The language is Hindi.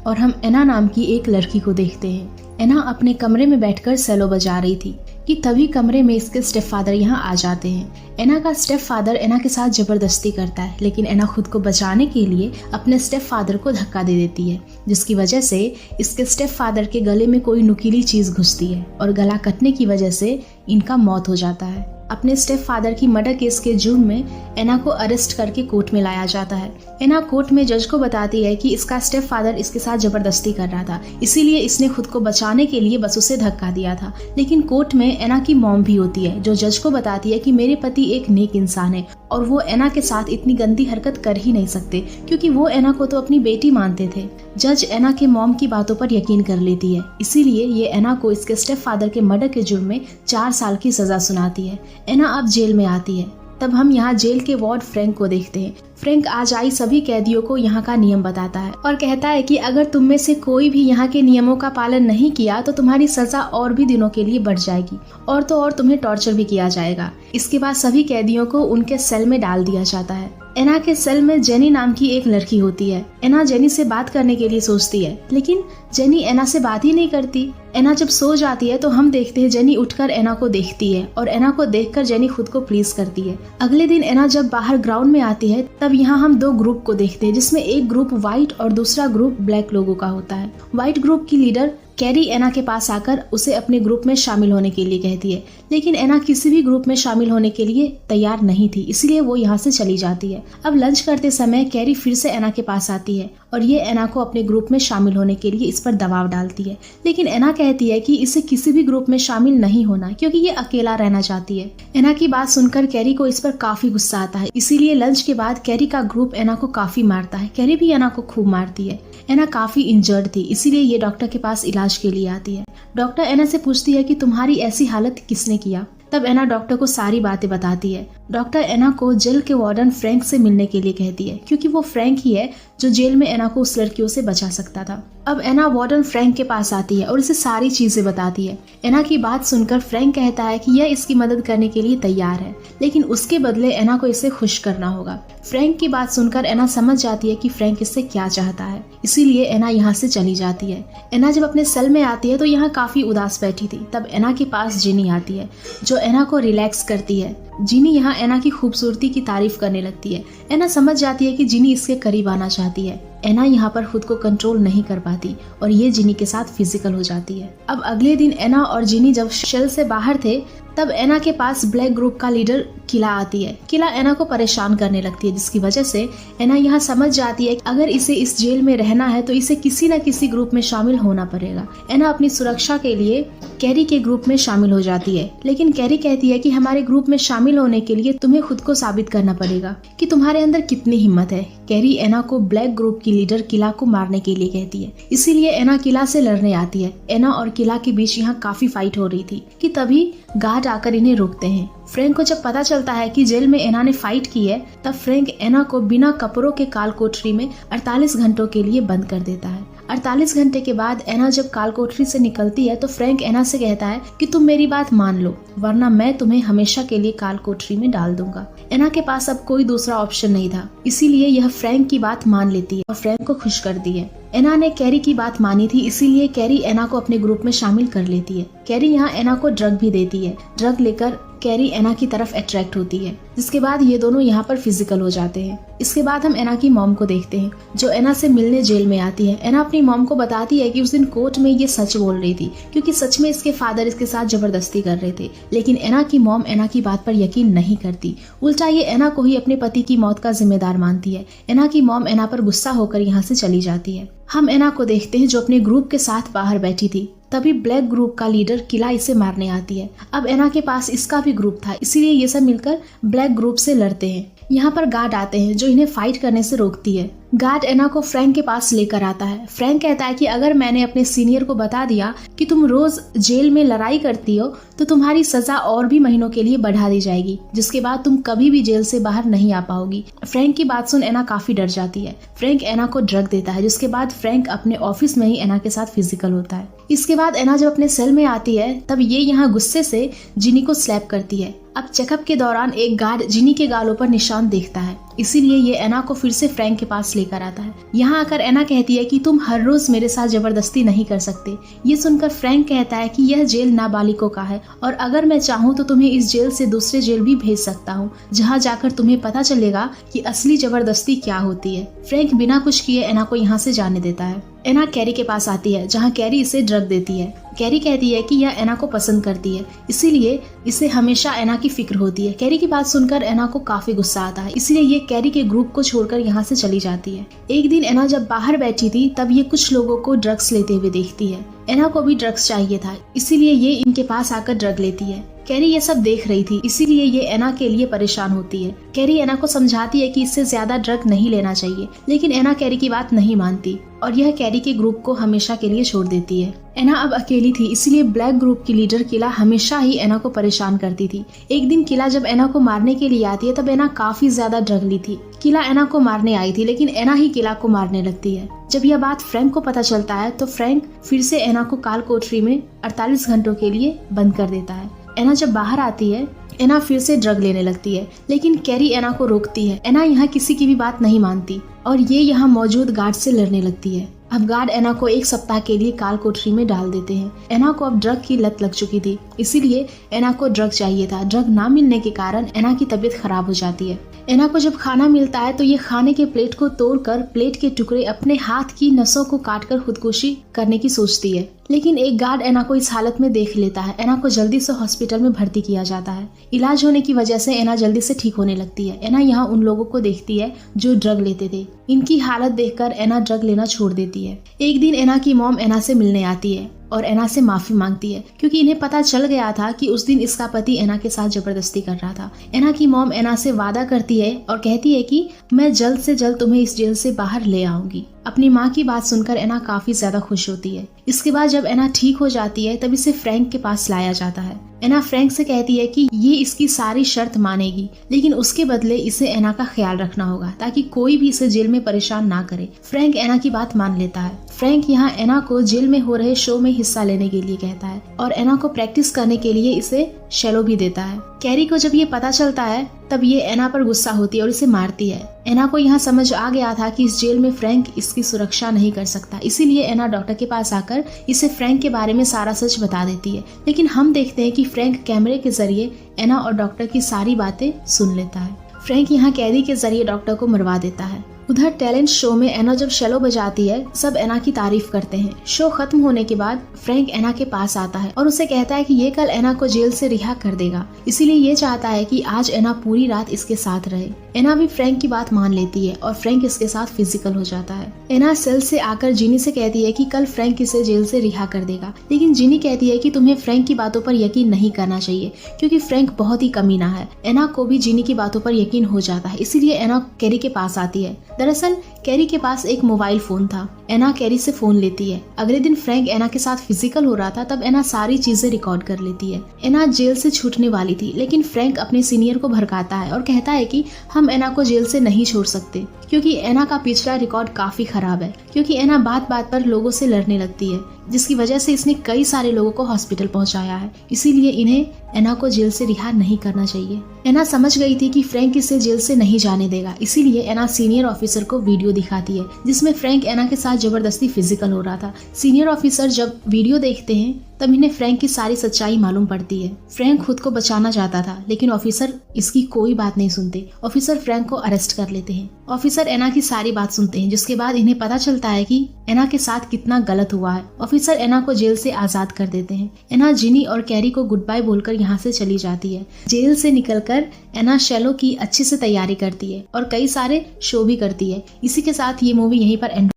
और हम एना नाम की एक लड़की को देखते हैं। एना अपने कमरे में बैठकर सेलो बजा रही थी कि तभी कमरे में इसके स्टेप फादर यहाँ आ जाते हैं। एना का स्टेप फादर एना के साथ जबरदस्ती करता है, लेकिन एना खुद को बचाने के लिए अपने स्टेप फादर को धक्का दे देती है, जिसकी वजह से इसके स्टेप फादर के गले में कोई नुकीली चीज घुसती है और गला कटने की वजह से इनका मौत हो जाता है। अपने स्टेप फादर की मर्डर केस के जुर्म में एना को अरेस्ट करके कोर्ट में लाया जाता है। एना कोर्ट में जज को बताती है कि इसका स्टेप फादर इसके साथ जबरदस्ती कर रहा था, इसीलिए इसने खुद को बचाने के लिए बस उसे धक्का दिया था। लेकिन कोर्ट में एना की मॉम भी होती है, जो जज को बताती है कि मेरे पति एक नेक इंसान है और वो एना के साथ इतनी गंदी हरकत कर ही नहीं सकते, क्योंकि वो एना को तो अपनी बेटी मानते थे। जज एना के मॉम की बातों पर यकीन कर लेती है, इसीलिए ये एना को इसके स्टेप फादर के मर्डर के जुर्म में 4 साल की सजा सुनाती है। एना अब जेल में आती है। तब हम यहाँ जेल के वार्ड फ्रैंक को देखते हैं। फ्रैंक आज आई सभी कैदियों को यहाँ का नियम बताता है और कहता है कि अगर तुम में से कोई भी यहाँ के नियमों का पालन नहीं किया तो तुम्हारी सजा और भी दिनों के लिए बढ़ जाएगी और तो और तुम्हें टॉर्चर भी किया जाएगा। इसके बाद सभी कैदियों को उनके सेल में डाल दिया जाता है। एना के सेल में जेनी नाम की एक लड़की होती है। एना जेनी से बात करने के लिए सोचती है, लेकिन जेनी एना से बात ही नहीं करती। एना जब सो जाती है तो हम देखते हैं जेनी उठकर एना को देखती है और एना को देखकर जेनी खुद को प्लीज करती है। अगले दिन एना जब बाहर ग्राउंड में आती है तब यहाँ हम 2 ग्रुप को देखते हैं, जिसमें एक ग्रुप व्हाइट और दूसरा ग्रुप ब्लैक लोगों का होता है। व्हाइट ग्रुप की लीडर कैरी एना के पास आकर उसे अपने ग्रुप में शामिल होने के लिए कहती है, लेकिन एना किसी भी ग्रुप में शामिल होने के लिए तैयार नहीं थी, इसलिए वो यहाँ से चली जाती है। अब लंच करते समय कैरी फिर से एना के पास आती है और ये एना को अपने ग्रुप में शामिल होने के लिए इस पर दबाव डालती है, लेकिन एना कहती है कि इसे किसी भी ग्रुप में शामिल नहीं होना क्योंकि ये अकेला रहना चाहती है। एना की बात सुनकर कैरी को इस पर काफी गुस्सा आता है, इसीलिए लंच के बाद कैरी का ग्रुप एना को काफी मारता है। कैरी भी एना को खूब मारती है। एना काफी इंजर्ड थी, इसीलिए ये डॉक्टर के पास इलाज के लिए आती है। डॉक्टर एना से पूछती है कि तुम्हारी ऐसी हालत किसने किया। तब एना डॉक्टर को सारी बातें बताती है। डॉक्टर एना को जेल के वार्डन फ्रैंक से मिलने के लिए कहती है, क्योंकि वो फ्रैंक ही है जो जेल में एना को उस लड़कियों से बचा सकता था। अब एना वार्डन फ्रैंक के पास आती है और इसे सारी चीजें बताती है। एना की बात सुनकर फ्रैंक कहता है कि यह इसकी मदद करने के लिए तैयार है, लेकिन उसके बदले एना को इसे खुश करना होगा। फ्रैंक की बात सुनकर एना समझ जाती है कि फ्रैंक इससे क्या चाहता है, इसीलिए एना यहाँ से चली जाती है। एना जब अपने सेल में आती है तो यहाँ काफी उदास बैठी थी। तब एना के पास जिनी आती है जो एना को रिलैक्स करती है। जिनी यहाँ एना की खूबसूरती की तारीफ करने लगती है। एना समझ जाती है कि जिनी इसके करीब आना चाहती है। एना यहाँ पर खुद को कंट्रोल नहीं कर पाती और ये जिनी के साथ फिजिकल हो जाती है। अब अगले दिन एना और जिनी जब शेल से बाहर थे तब एना के पास ब्लैक ग्रुप का लीडर किला आती है। किला एना को परेशान करने लगती है, जिसकी वजह से एना यहाँ समझ जाती है कि अगर इसे इस जेल में रहना है तो इसे किसी न किसी ग्रुप में शामिल होना पड़ेगा। एना अपनी सुरक्षा के लिए कैरी के ग्रुप में शामिल हो जाती है, लेकिन कैरी कहती है कि हमारे ग्रुप में शामिल होने के लिए तुम्हें खुद को साबित करना पड़ेगा कि तुम्हारे अंदर कितनी हिम्मत है। कैरी एना को ब्लैक ग्रुप की लीडर किला को मारने के लिए कहती है, इसीलिए एना किला से लड़ने आती है। एना और किला के बीच यहाँ काफी फाइट हो रही थी कि तभी गार्ड आकर इन्हें रोकते हैं। फ्रैंक को जब पता चलता है कि जेल में एना ने फाइट की है, तब फ्रैंक एना को बिना कपड़ों के काल कोठरी में 48 घंटों के लिए बंद कर देता है। 48 घंटे के बाद एना जब काल कोठरी से निकलती है तो फ्रैंक एना से कहता है कि तुम मेरी बात मान लो, वरना मैं तुम्हें हमेशा के लिए काल कोठरी में डाल दूंगा। एना के पास अब कोई दूसरा ऑप्शन नहीं था, इसीलिए यह फ्रैंक की बात मान लेती है और फ्रैंक को खुश कर दी है। एना ने कैरी की बात मानी थी, इसीलिए कैरी एना को अपने ग्रुप में शामिल कर लेती है। कैरी यहाँ एना को ड्रग भी देती है। ड्रग लेकर कैरी एना की तरफ अट्रैक्ट होती है, जिसके बाद ये दोनों यहाँ पर फिजिकल हो जाते हैं। इसके बाद हम एना की मॉम को देखते हैं जो एना से मिलने जेल में आती है। एना अपनी मॉम को बताती है कि उस दिन कोर्ट में ये सच बोल रही थी, क्योंकि सच में इसके फादर इसके साथ जबरदस्ती कर रहे थे, लेकिन एना की मॉम एना की बात पर यकीन नहीं करती। उल्टा ये एना को ही अपने पति की मौत का जिम्मेदार मानती है। एना की मॉम एना पर गुस्सा होकर यहाँ से चली जाती है। हम एना को देखते हैं जो अपने ग्रुप के साथ बाहर बैठी थी। तभी ब्लैक ग्रुप का लीडर किला इसे मारने आती है। अब एना के पास इसका भी ग्रुप था, इसीलिए ये सब मिलकर ब्लैक ग्रुप से लड़ते हैं। यहाँ पर गार्ड आते हैं जो इन्हें फाइट करने से रोकती है। गार्ड एना को फ्रैंक के पास लेकर आता है। फ्रैंक कहता है कि अगर मैंने अपने सीनियर को बता दिया कि तुम रोज जेल में लड़ाई करती हो तो तुम्हारी सजा और भी महीनों के लिए बढ़ा दी जाएगी, जिसके बाद तुम कभी भी जेल से बाहर नहीं आ पाओगी। फ्रैंक की बात सुन एना काफी डर जाती है। फ्रैंक एना को ड्रग देता है, जिसके बाद फ्रैंक अपने ऑफिस में ही एना के साथ फिजिकल होता है। इसके बाद एना जब अपने सेल में आती है तब ये यहाँ गुस्से से जिनी को स्लैप करती है। अब चेकअप के दौरान एक गार्ड जिनी के गालों पर निशान देखता है इसीलिए ये एना को फिर से फ्रैंक के पास लेकर आता है। यहाँ आकर एना कहती है कि तुम हर रोज मेरे साथ जबरदस्ती नहीं कर सकते। ये सुनकर फ्रैंक कहता है कि यह जेल नाबालिगों का है और अगर मैं चाहूँ तो तुम्हें इस जेल से दूसरे जेल भी भेज सकता हूँ, जहाँ जाकर तुम्हें पता चलेगा कि असली जबरदस्ती क्या होती है। फ्रैंक बिना कुछ किए एना को यहाँ से जाने देता है। एना कैरी के पास आती है, जहाँ कैरी इसे ड्रग देती है। कैरी कहती है कि यह एना को पसंद करती है, इसीलिए इसे हमेशा एना की फिक्र होती है। कैरी की बात सुनकर एना को काफी गुस्सा आता है, इसलिए ये कैरी के ग्रुप को छोड़कर यहाँ से चली जाती है। एक दिन एना जब बाहर बैठी थी तब ये कुछ लोगों को ड्रग्स लेते हुए देखती है। एना को भी ड्रग्स चाहिए था, इसीलिए ये इनके पास आकर ड्रग लेती है। कैरी ये सब देख रही थी, इसीलिए ये एना के लिए परेशान होती है। कैरी एना को समझाती है कि इससे ज्यादा ड्रग नहीं लेना चाहिए, लेकिन एना कैरी की बात नहीं मानती और यह कैरी के ग्रुप को हमेशा के लिए छोड़ देती है। एना अब अकेली थी, इसलिए ब्लैक ग्रुप की लीडर किला हमेशा ही एना को परेशान करती थी। एक दिन किला जब एना को मारने के लिए आती है तब एना काफी ज्यादा ड्रग ली थी। किला एना को मारने आई थी, लेकिन एना ही किला को मारने लगती है। जब यह बात फ्रैंक को पता चलता है तो फ्रैंक फिर से एना को काल कोठरी में 48 घंटों के लिए बंद कर देता है। एना जब बाहर आती है एना फिर से ड्रग लेने लगती है, लेकिन कैरी एना को रोकती है। एना यहाँ किसी की भी बात नहीं मानती और ये यहाँ मौजूद गार्ड से लड़ने लगती है। अब गार्ड एना को 1 सप्ताह के लिए काल कोठरी में डाल देते हैं। एना को अब ड्रग की लत लग चुकी थी, इसीलिए एना को ड्रग चाहिए था। ड्रग ना मिलने के कारण एना की तबीयत खराब हो जाती है। एना को जब खाना मिलता है तो ये खाने के प्लेट को तोड़कर प्लेट के टुकड़े अपने हाथ की नसों को काटकर खुदकुशी करने की सोचती है, लेकिन एक गार्ड एना को इस हालत में देख लेता है। एना को जल्दी से हॉस्पिटल में भर्ती किया जाता है। इलाज होने की वजह से एना जल्दी से ठीक होने लगती है। एना यहाँ उन लोगों को देखती है जो ड्रग लेते थे। इनकी हालत देखकर एना ड्रग लेना छोड़ देती है। एक दिन एना की मॉम एना से मिलने आती है और एना से माफी मांगती है, क्योंकि इन्हें पता चल गया था कि उस दिन इसका पति एना के साथ जबरदस्ती कर रहा था। एना की मॉम एना से वादा करती है और कहती है कि मैं जल्द से जल्द तुम्हें इस जेल से बाहर ले आऊंगी। अपनी माँ की बात सुनकर एना काफी ज्यादा खुश होती है। इसके बाद जब एना ठीक हो जाती है तब इसे फ्रैंक के पास लाया जाता है। एना फ्रैंक से कहती है कि ये इसकी सारी शर्त मानेगी, लेकिन उसके बदले इसे एना का ख्याल रखना होगा ताकि कोई भी इसे जेल में परेशान ना करे। फ्रैंक एना की बात मान लेता है। फ्रैंक यहाँ एना को जेल में हो रहे शो में हिस्सा लेने के लिए कहता है और एना को प्रैक्टिस करने के लिए इसे शेलो भी देता है। कैरी को जब ये पता चलता है तब ये एना पर गुस्सा होती है और इसे मारती है। एना को यहाँ समझ आ गया था कि इस जेल में फ्रैंक इसकी सुरक्षा नहीं कर सकता, इसीलिए एना डॉक्टर के पास आकर इसे फ्रैंक के बारे में सारा सच बता देती है। लेकिन हम देखते हैं कि फ्रैंक कैमरे के जरिए एना और डॉक्टर की सारी बातें सुन लेता है। फ्रैंक यहाँ कैदी के जरिए डॉक्टर को मरवा देता है। उधर टैलेंट शो में एना जब शेलो बजाती है सब एना की तारीफ करते हैं। शो खत्म होने के बाद फ्रैंक एना के पास आता है और उसे कहता है कि ये कल एना को जेल से रिहा कर देगा, इसीलिए ये चाहता है कि आज एना पूरी रात इसके साथ रहे। एना भी फ्रैंक की बात मान लेती है और फ्रैंक इसके साथ फिजिकल हो जाता है। एना सेल से आकर जिनी से कहती है कि कल फ्रैंक इसे जेल से रिहा कर देगा, लेकिन जिनी कहती है कि तुम्हें फ्रैंक की बातों पर यकीन नहीं करना चाहिए क्योंकि फ्रैंक बहुत ही कमीना है। एना को भी जिनी की बातों पर यकीन हो जाता है, इसीलिए एना कैरी के पास आती है। दरअसल कैरी के पास एक मोबाइल फोन था। एना कैरी से फोन लेती है। अगले दिन फ्रैंक एना के साथ फिजिकल हो रहा था, तब एना सारी चीजें रिकॉर्ड कर लेती है। एना जेल से छूटने वाली थी, लेकिन फ्रैंक अपने सीनियर को भड़काता है और कहता है कि हम एना को जेल से नहीं छोड़ सकते क्योंकि एना का पिछला रिकॉर्ड काफी खराब है, क्योंकि एना बात बात पर लोगों से लड़ने लगती है, जिसकी वजह से इसने कई सारे लोगों को हॉस्पिटल पहुंचाया है। इसीलिए इन्हें एना को जेल से रिहा नहीं करना चाहिए। एना समझ गई थी कि फ्रैंक इसे जेल से नहीं जाने देगा, इसीलिए एना सीनियर ऑफिसर को वीडियो दिखाती है जिसमें फ्रैंक एना के साथ जबरदस्ती फिजिकल हो रहा था। सीनियर ऑफिसर जब वीडियो देखते हैं तब इन्हें फ्रैंक की सारी सच्चाई मालूम पड़ती है। फ्रैंक खुद को बचाना चाहता था, लेकिन ऑफिसर इसकी कोई बात नहीं सुनते। ऑफिसर फ्रैंक को अरेस्ट कर लेते हैं। ऑफिसर एना की सारी बात सुनते हैं, जिसके बाद इन्हें पता चलता है कि एना के साथ कितना गलत हुआ है। ऑफिसर एना को जेल से आजाद कर देते हैं। एना जिनी और कैरी को गुड बाय बोलकर यहाँ से चली जाती है। जेल से निकलकर एना शेलो की अच्छे से तैयारी करती है और कई सारे शो भी करती है। इसी के साथ ये मूवी यहीं पर एंड